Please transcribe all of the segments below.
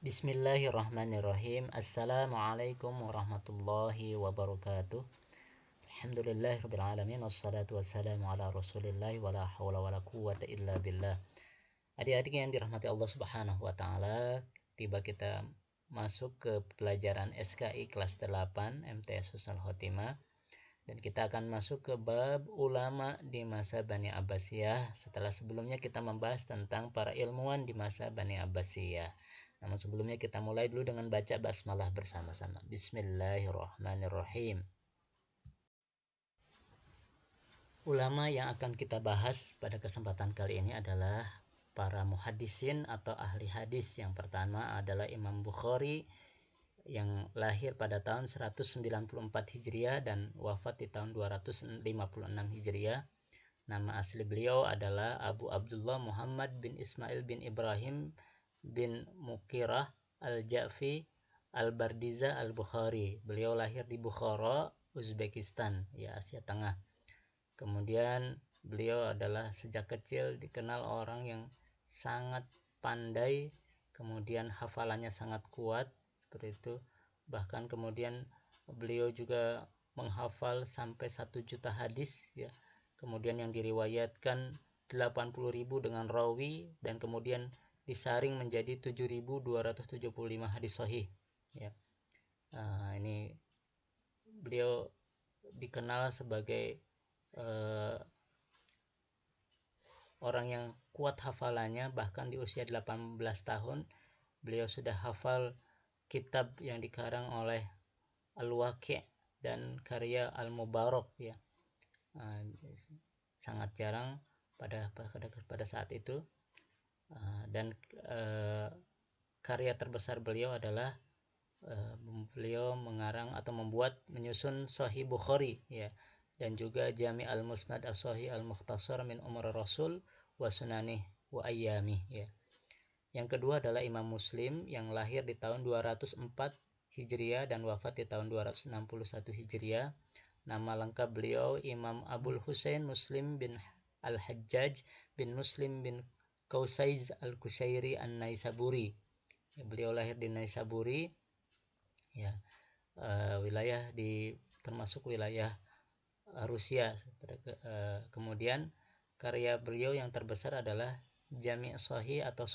Bismillahirrahmanirrahim. Assalamualaikum warahmatullahi wabarakatuh. Alhamdulillahirabbil alamin wassalatu wassalamu ala Rasulillah wala haula wala quwwata illa billah. Adik-adik yang dirahmati Allah Subhanahu wa taala, tiba kita masuk ke pelajaran SKI kelas 8 MTS Husnul Khotimah, dan kita akan masuk ke bab ulama di masa Bani Abbasiyah setelah sebelumnya kita membahas tentang para ilmuwan di masa Bani Abbasiyah. Namun sebelumnya kita mulai dulu dengan baca basmalah bersama-sama. Bismillahirrahmanirrahim. Ulama yang akan kita bahas pada kesempatan kali ini adalah para muhaddisin atau ahli hadis. Yang pertama adalah Imam Bukhari yang lahir pada tahun 194 Hijriah dan wafat di tahun 256 Hijriah. Nama asli beliau adalah Abu Abdullah Muhammad bin Ismail bin Ibrahim bin Muqirah al-Ja'fi al-Bardiza al-Bukhari. Beliau lahir di Bukhara, Uzbekistan, ya, Asia Tengah. Kemudian beliau adalah sejak kecil dikenal orang yang sangat pandai, kemudian hafalannya sangat kuat, seperti itu. Bahkan kemudian beliau juga menghafal sampai 1 juta hadis, ya. Kemudian yang diriwayatkan 80.000 dengan rawi, dan kemudian disaring menjadi 7.275 hadis sahih, ya. Ini beliau dikenal sebagai orang yang kuat hafalannya. Bahkan di usia 18 tahun beliau sudah hafal kitab yang dikarang oleh Al-Waqi' dan karya Al-Mubarak, ya. Sangat jarang pada saat itu. Dan karya terbesar beliau adalah beliau mengarang atau menyusun Sahih Bukhari, ya, dan juga Jami' al-Musnad as-Sahih al-Mukhtasar min Umar Rasul wa Sunanih wa Ayyamih, ya. Yang kedua adalah Imam Muslim yang lahir di tahun 204 Hijriah dan wafat di tahun 261 Hijriah. Nama lengkap beliau Imam Abul Husain Muslim bin Al-Hajjaj bin Muslim bin Qausaiz al-Kushairi an-Naisaburi. Ya, beliau lahir di Naisaburi, ya, wilayah termasuk wilayah Rusia. Kemudian karya beliau yang terbesar adalah Jami' Sahih atau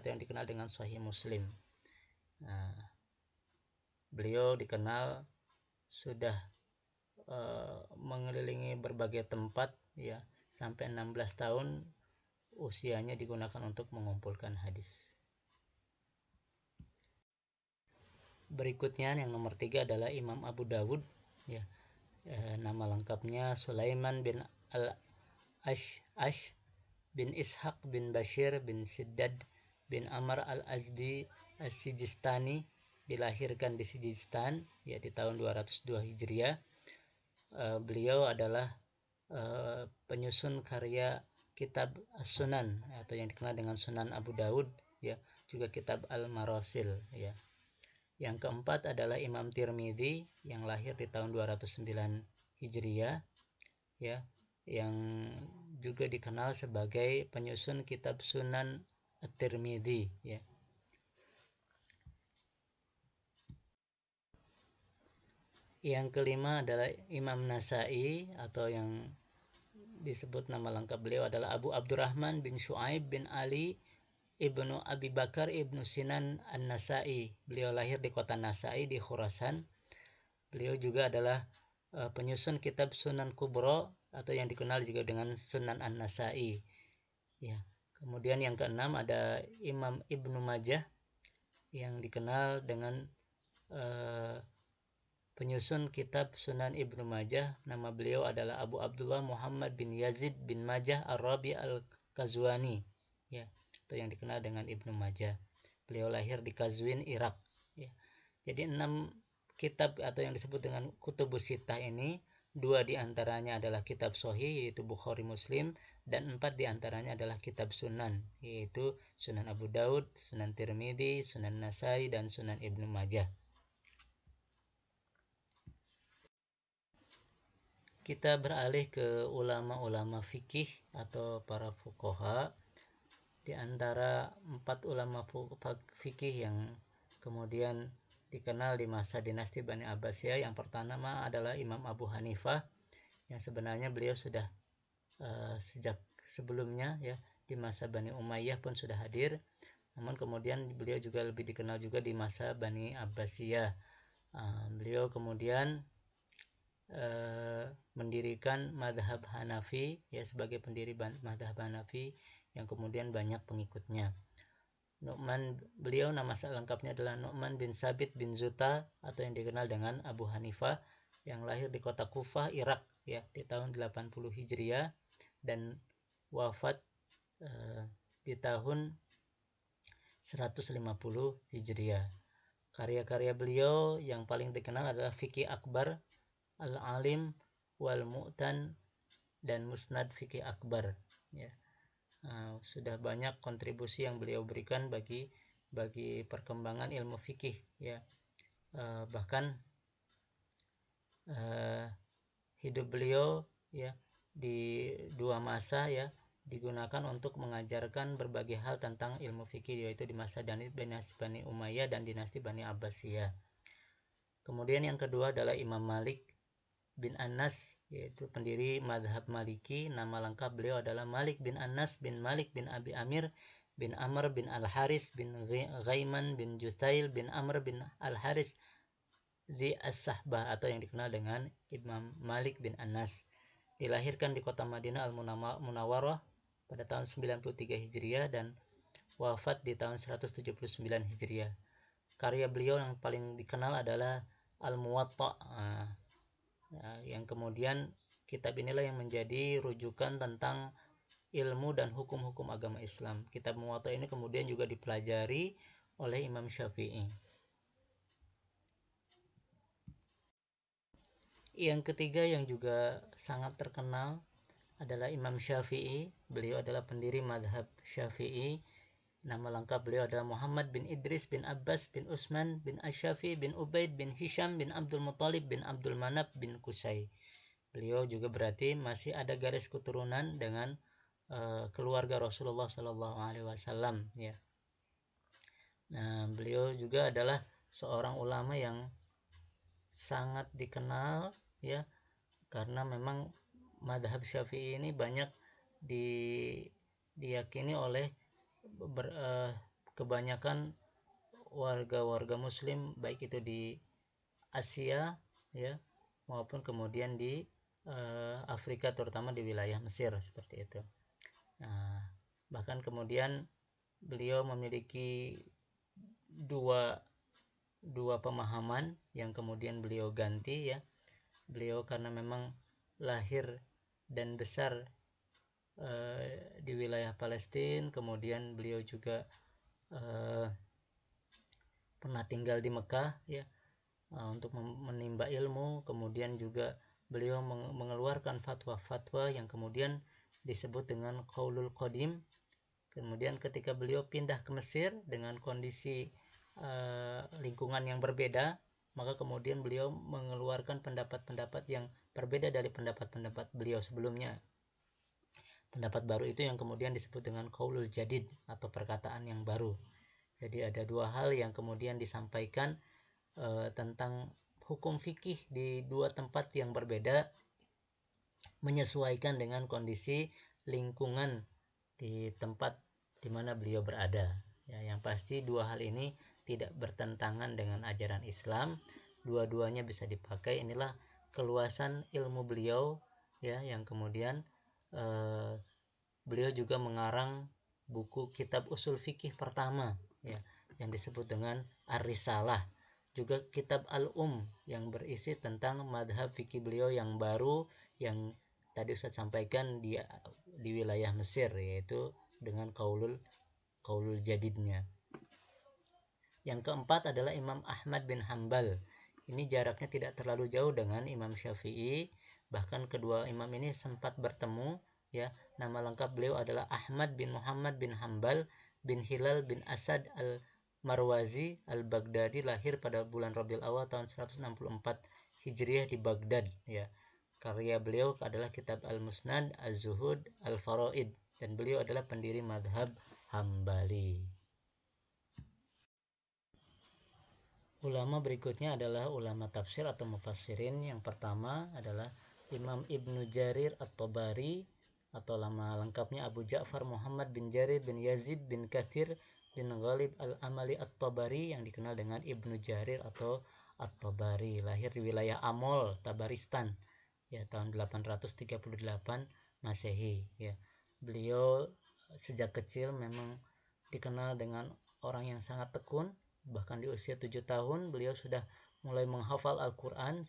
yang dikenal dengan Sahih Muslim. Beliau dikenal sudah mengelilingi berbagai tempat, ya, sampai 16 tahun usianya digunakan untuk mengumpulkan hadis. Berikutnya yang nomor 3 adalah Imam Abu Dawud, ya. Nama lengkapnya Sulaiman bin Al-Ash'ash bin Ishaq bin Bashir bin Siddad bin Amr al-Azdi as-Sijistani. Dilahirkan di Sijistan, ya, di tahun 202 Hijriah. Beliau adalah penyusun karya kitab As-Sunan atau yang dikenal dengan Sunan Abu Dawud, ya, juga kitab Al-Marasil, ya. Yang keempat adalah Imam Tirmidzi yang lahir di tahun 209 Hijriah, ya, yang juga dikenal sebagai penyusun kitab Sunan At-Tirmidzi, ya. Yang kelima adalah Imam Nasai atau yang disebut nama lengkap beliau adalah Abu Abdurrahman bin Shu'aib bin Ali ibnu Abi Bakar ibnu Sinan An-Nasai. Beliau lahir di kota Nasai di Khurasan. Beliau juga adalah penyusun kitab Sunan Kubro atau yang dikenal juga dengan Sunan An-Nasai, ya. Kemudian yang keenam ada Imam Ibnu Majah yang dikenal dengan penyusun kitab Sunan Ibnu Majah. Nama beliau adalah Abu Abdullah Muhammad bin Yazid bin Majah Ar-Rabi al-Qazwani, ya, atau yang dikenal dengan Ibnu Majah. Beliau lahir di Qazwin, Irak, ya. Jadi 6 kitab atau yang disebut dengan Kutubus Sittah ini, 2 diantaranya adalah kitab Sahih yaitu Bukhari Muslim, dan 4 diantaranya adalah kitab Sunan yaitu Sunan Abu Daud, Sunan Tirmidzi, Sunan Nasai, dan Sunan Ibnu Majah. Kita beralih ke ulama-ulama fikih atau para fuqaha. Di antara 4 ulama fikih yang Kemudian dikenal di masa dinasti Bani Abbasiyah. Yang pertama adalah Imam Abu Hanifah, yang sebenarnya beliau sudah sejak sebelumnya ya, di masa Bani Umayyah pun sudah hadir. Namun kemudian beliau juga lebih dikenal juga di masa Bani Abbasiyah. Beliau kemudian mendirikan madhab Hanafi ya, sebagai pendiri madhab Hanafi yang kemudian banyak pengikutnya. Beliau nama lengkapnya adalah Nu'man bin Sabit bin Zuta, atau yang dikenal dengan Abu Hanifah, yang lahir di kota Kufah, Irak ya, di tahun 80 Hijriah dan wafat di tahun 150 Hijriah. Karya-karya beliau yang paling dikenal adalah Fiqih Akbar, Al-Alim, Wal Mu'tan, dan Musnad Fiqih Akbar ya. Sudah banyak kontribusi yang beliau berikan bagi perkembangan ilmu fikih ya. Bahkan hidup beliau ya di dua masa ya digunakan untuk mengajarkan berbagai hal tentang ilmu fikih, yaitu di masa dinasti Bani Umayyah dan dinasti Bani Abbasiyah. Kemudian yang kedua adalah Imam Malik bin Anas, yaitu pendiri madhab Maliki. Nama lengkap beliau adalah Malik bin Anas bin Malik bin Abi Amir bin Amr bin Al-Haris bin Ghaiman bin Juthail bin Amr bin Al-Haris di As-Sahbah, atau yang dikenal dengan Imam Malik bin Anas. Dilahirkan di kota Madinah Al-Munawwarah pada tahun 93 Hijriah dan wafat di tahun 179 Hijriah. Karya beliau yang paling dikenal adalah Al-Muwatta. Yang kemudian kitab inilah yang menjadi rujukan tentang ilmu dan hukum-hukum agama Islam. Kitab Muwatta ini kemudian juga dipelajari oleh Imam Syafi'i. Yang ketiga yang juga sangat terkenal adalah Imam Syafi'i. Beliau adalah pendiri madhab Syafi'i. Nama lengkap beliau adalah Muhammad bin Idris bin Abbas bin Utsman bin Asy-Syafi'i bin Ubaid bin Hisham bin Abdul Muthalib bin Abdul Manaf bin Qusay. Beliau juga berarti masih ada garis keturunan dengan keluarga Rasulullah Sallallahu Alaihi Wasallam ya. Nah, beliau juga adalah seorang ulama yang sangat dikenal ya, karena memang madhab Syafi'i ini banyak diyakini oleh kebanyakan warga-warga Muslim, baik itu di Asia ya maupun kemudian di Afrika, terutama di wilayah Mesir seperti itu. Nah, bahkan kemudian beliau memiliki dua pemahaman yang kemudian beliau ganti ya. Beliau karena memang lahir dan besar di wilayah Palestina, kemudian beliau juga pernah tinggal di Mekah ya, untuk menimba ilmu. Kemudian juga beliau mengeluarkan fatwa-fatwa yang kemudian disebut dengan Qaulul Qadim. Kemudian ketika beliau pindah ke Mesir dengan kondisi lingkungan yang berbeda, maka kemudian beliau mengeluarkan pendapat-pendapat yang berbeda dari pendapat-pendapat beliau sebelumnya. Pendapat baru itu yang kemudian disebut dengan Qaulul Jadid atau perkataan yang baru. Jadi ada dua hal yang kemudian disampaikan tentang hukum fikih di dua tempat yang berbeda, menyesuaikan dengan kondisi lingkungan di tempat di mana beliau berada. Ya, yang pasti dua hal ini tidak bertentangan dengan ajaran Islam. Dua-duanya bisa dipakai. Inilah keluasan ilmu beliau ya, yang kemudian beliau juga mengarang buku kitab usul fikih pertama ya, yang disebut dengan Ar-Risalah. Juga kitab Al-Um yang berisi tentang madhab fikih beliau yang baru, yang tadi Ustaz sampaikan di wilayah Mesir, yaitu dengan Qaulul Jadidnya. Yang keempat adalah Imam Ahmad bin Hambal. Ini jaraknya tidak terlalu jauh dengan Imam Syafi'i, bahkan kedua imam ini sempat bertemu ya. Nama lengkap beliau adalah Ahmad bin Muhammad bin Hambal bin Hilal bin Asad al-Marwazi al-Baghdadi, lahir pada bulan Rabiul Awal tahun 164 Hijriah di Baghdad ya. Karya beliau adalah kitab Al-Musnad, Az-Zuhud, Al-Faraid, dan beliau adalah pendiri madhab Hambali. Ulama berikutnya adalah ulama tafsir atau mufassirin. Yang pertama adalah Imam Ibnu Jarir At-Tabari, atau nama lengkapnya Abu Ja'far Muhammad bin Jarir bin Yazid bin Kathir bin Ghalib Al-Amali At-Tabari, yang dikenal dengan Ibnu Jarir atau At-Tabari. Lahir di wilayah Amol, Tabaristan, ya, tahun 838 Masehi, ya. Beliau sejak kecil memang dikenal dengan orang yang sangat tekun. Bahkan di usia 7 tahun beliau sudah mulai menghafal Al-Quran,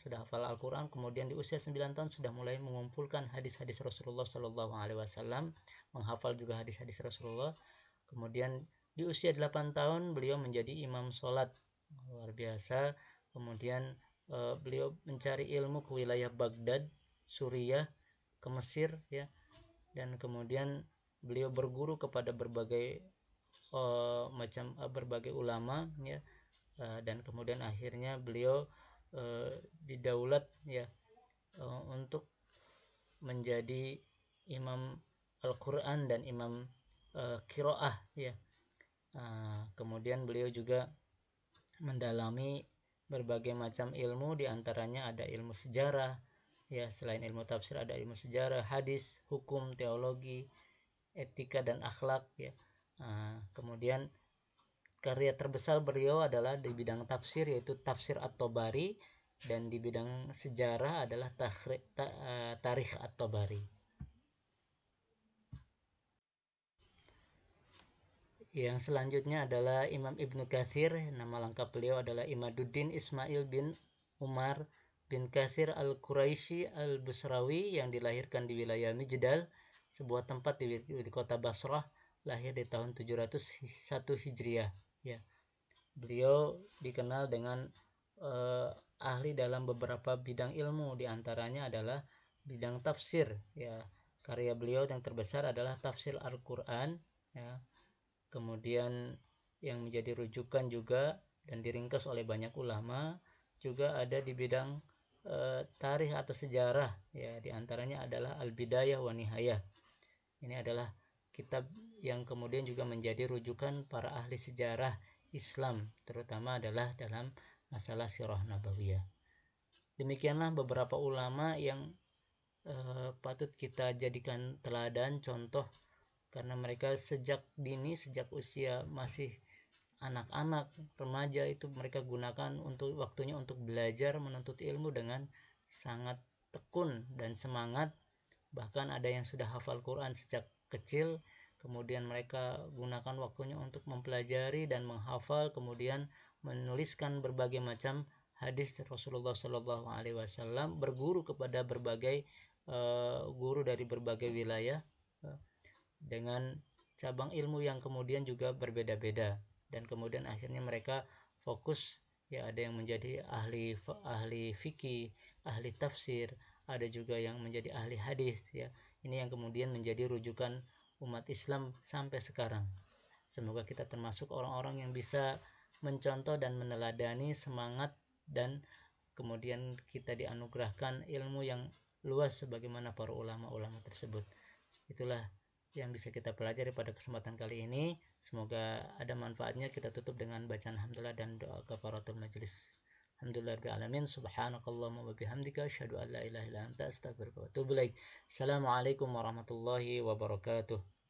kemudian di usia 9 tahun sudah mulai mengumpulkan hadis-hadis Rasulullah SAW, menghafal juga hadis-hadis Rasulullah. Kemudian di usia 8 tahun beliau menjadi imam sholat, luar biasa. Kemudian beliau mencari ilmu ke wilayah Baghdad, Suriah, ke Mesir, ya. Dan kemudian beliau berguru kepada berbagai ulama, ya. Dan kemudian akhirnya beliau didaulat, ya, untuk menjadi imam Al-Quran dan imam qiraah, ya. Kemudian beliau juga mendalami berbagai macam ilmu, diantaranya ada ilmu sejarah, ya. Selain ilmu tafsir ada ilmu sejarah, hadis, hukum, teologi, etika dan akhlak, ya. Kemudian karya terbesar beliau adalah di bidang tafsir, yaitu Tafsir At-Tabari, dan di bidang sejarah adalah Tarikh At-Tabari. Yang selanjutnya adalah Imam Ibnu Katsir. Nama lengkap beliau adalah Imaduddin Ismail bin Umar bin Katsir Al-Quraisy Al-Busrawi, yang dilahirkan di wilayah Mijdal, sebuah tempat di kota Basrah. Lahir di tahun 701 Hijriah, ya. Beliau dikenal dengan ahli dalam beberapa bidang ilmu, diantaranya adalah bidang tafsir, ya. Karya beliau yang terbesar adalah Tafsir Al-Quran, ya. Kemudian yang menjadi rujukan juga dan diringkas oleh banyak ulama juga ada di bidang tarikh atau sejarah, ya. Diantaranya adalah Al-Bidayah wa Nihayah. Ini adalah kitab yang kemudian juga menjadi rujukan para ahli sejarah Islam, terutama adalah dalam masalah sirah nabawiyah. Demikianlah beberapa ulama yang patut kita jadikan teladan, contoh, karena mereka sejak dini, sejak usia masih anak-anak, remaja, itu mereka gunakan untuk waktunya untuk belajar menuntut ilmu dengan sangat tekun dan semangat. Bahkan ada yang sudah hafal Quran sejak kecil, kemudian mereka gunakan waktunya untuk mempelajari dan menghafal, kemudian menuliskan berbagai macam hadis Rasulullah SAW, berguru kepada berbagai guru dari berbagai wilayah, dengan cabang ilmu yang kemudian juga berbeda-beda. Dan kemudian akhirnya mereka fokus, ya, ada yang menjadi ahli fikih, ahli tafsir, ada juga yang menjadi ahli hadis, ya. Ini yang kemudian menjadi rujukan umat Islam sampai sekarang. Semoga kita termasuk orang-orang yang bisa mencontoh dan meneladani semangat, dan kemudian kita dianugerahkan ilmu yang luas sebagaimana para ulama-ulama tersebut. Itulah yang bisa kita pelajari pada kesempatan kali ini. Semoga ada manfaatnya. Kita tutup dengan bacaan alhamdulillah dan doa kafaratul majlis. Alhamdulillahirabbil alamin. Subhanakallahumma wa bihamdika asyhadu an la ilaha illa anta astaghfiruka wa atubu ilaik. Assalamualaikum warahmatullahi wabarakatuh.